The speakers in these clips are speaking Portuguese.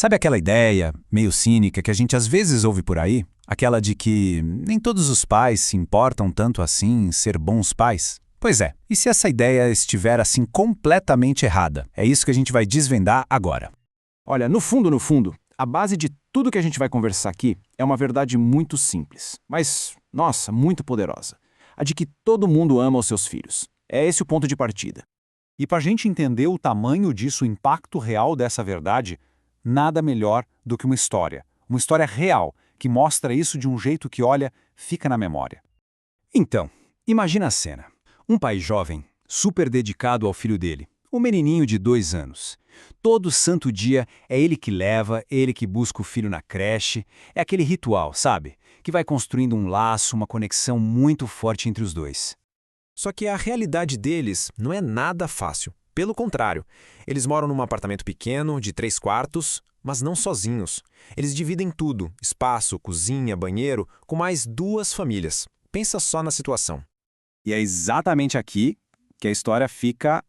Sabe aquela ideia meio cínica que a gente às vezes ouve por aí? Aquela de que nem todos os pais se importam tanto assim em ser bons pais? Pois é, e se essa ideia estiver assim completamente errada? É isso que a gente vai desvendar agora. Olha, no fundo, a base de tudo que a gente vai conversar aqui é uma verdade muito simples, mas, nossa, muito poderosa. A de que todo mundo ama os seus filhos. É esse o ponto de partida. E para a gente entender o tamanho disso, o impacto real dessa verdade, nada melhor do que uma história real, que mostra isso de um jeito que, olha, fica na memória. Então, imagina a cena. Um pai jovem, super dedicado ao filho dele, um menininho de 2 anos. Todo santo dia é ele que leva, ele que busca o filho na creche. É aquele ritual, sabe? Que vai construindo um laço, uma conexão muito forte entre os dois. Só que a realidade deles não é nada fácil. Pelo contrário, eles moram num apartamento pequeno, de 3 quartos, mas não sozinhos. Eles dividem tudo, espaço, cozinha, banheiro, com mais 2 famílias. Pensa só na situação. E é exatamente aqui que a história fica,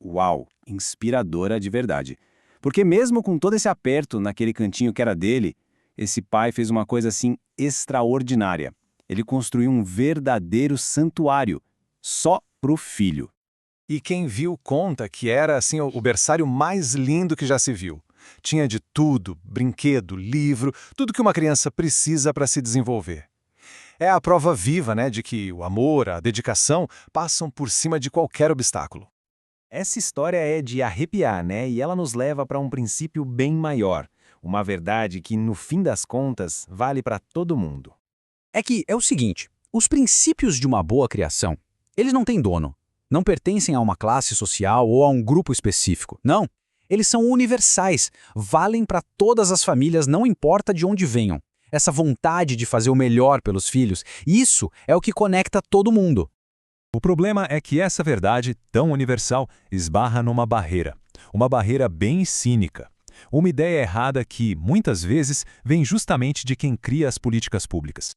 uau, inspiradora de verdade. Porque mesmo com todo esse aperto naquele cantinho que era dele, esse pai fez uma coisa assim extraordinária. Ele construiu um verdadeiro santuário, só pro filho. E quem viu conta que era assim o berçário mais lindo que já se viu. Tinha de tudo, brinquedo, livro, tudo que uma criança precisa para se desenvolver. É a prova viva, né, de que o amor, a dedicação passam por cima de qualquer obstáculo. Essa história é de arrepiar, né? E ela nos leva para um princípio bem maior. Uma verdade que, no fim das contas, vale para todo mundo. É que é o seguinte, os princípios de uma boa criação, eles não têm dono. Não pertencem a uma classe social ou a um grupo específico. Não, eles são universais, valem para todas as famílias, não importa de onde venham. Essa vontade de fazer o melhor pelos filhos, isso é o que conecta todo mundo. O problema é que essa verdade, tão universal, esbarra numa barreira. Uma barreira bem cínica. Uma ideia errada que, muitas vezes, vem justamente de quem cria as políticas públicas.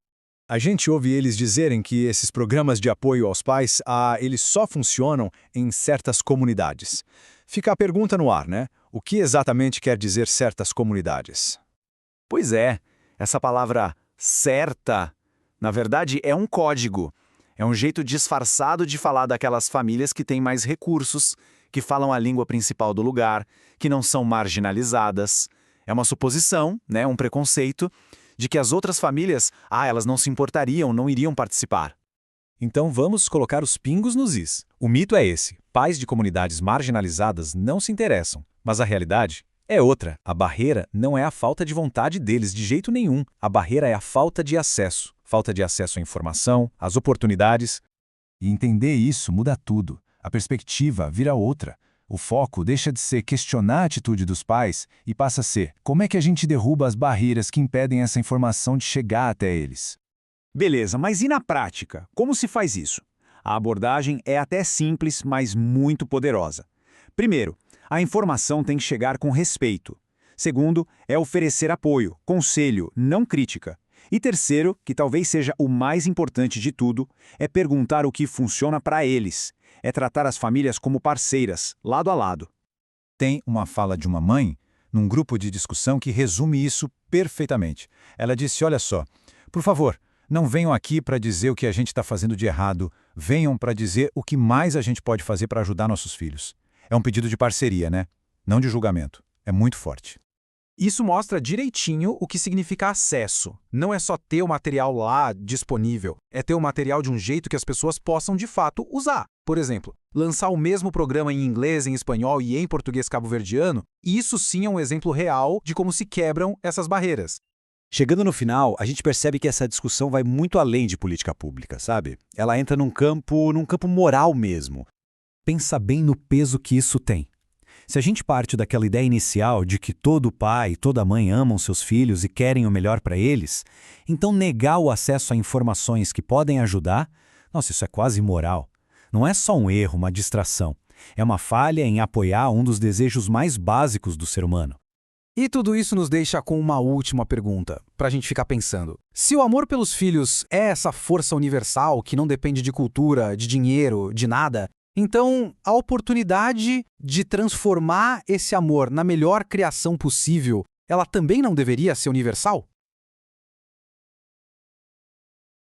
A gente ouve eles dizerem que esses programas de apoio aos pais, eles só funcionam em certas comunidades. Fica a pergunta no ar, né? O que exatamente quer dizer certas comunidades? Pois é, essa palavra certa, na verdade, é um código. É um jeito disfarçado de falar daquelas famílias que têm mais recursos, que falam a língua principal do lugar, que não são marginalizadas. É uma suposição, né, um preconceito, de que as outras famílias, elas não se importariam, não iriam participar. Então vamos colocar os pingos nos is. O mito é esse: pais de comunidades marginalizadas não se interessam. Mas a realidade é outra. A barreira não é a falta de vontade deles de jeito nenhum. A barreira é a falta de acesso. Falta de acesso à informação, às oportunidades. E entender isso muda tudo. A perspectiva vira outra. O foco deixa de ser questionar a atitude dos pais e passa a ser como é que a gente derruba as barreiras que impedem essa informação de chegar até eles. Beleza, mas e na prática? Como se faz isso? A abordagem é até simples, mas muito poderosa. Primeiro, a informação tem que chegar com respeito. Segundo, é oferecer apoio, conselho, não crítica. E terceiro, que talvez seja o mais importante de tudo, é perguntar o que funciona para eles. É tratar as famílias como parceiras, lado a lado. Tem uma fala de uma mãe, num grupo de discussão, que resume isso perfeitamente. Ela disse, olha só, por favor, não venham aqui para dizer o que a gente está fazendo de errado, venham para dizer o que mais a gente pode fazer para ajudar nossos filhos. É um pedido de parceria, né? Não de julgamento. É muito forte. Isso mostra direitinho o que significa acesso. Não é só ter o material lá disponível, é ter o material de um jeito que as pessoas possam de fato usar. Por exemplo, lançar o mesmo programa em inglês, em espanhol e em português cabo-verdiano, isso sim é um exemplo real de como se quebram essas barreiras. Chegando no final, a gente percebe que essa discussão vai muito além de política pública, sabe? Ela entra num campo moral mesmo. Pensa bem no peso que isso tem. Se a gente parte daquela ideia inicial de que todo pai e toda mãe amam seus filhos e querem o melhor para eles, então negar o acesso a informações que podem ajudar, nossa, isso é quase imoral. Não é só um erro, uma distração. É uma falha em apoiar um dos desejos mais básicos do ser humano. E tudo isso nos deixa com uma última pergunta, para a gente ficar pensando. Se o amor pelos filhos é essa força universal que não depende de cultura, de dinheiro, de nada, então a oportunidade de transformar esse amor na melhor criação possível ela também não deveria ser universal?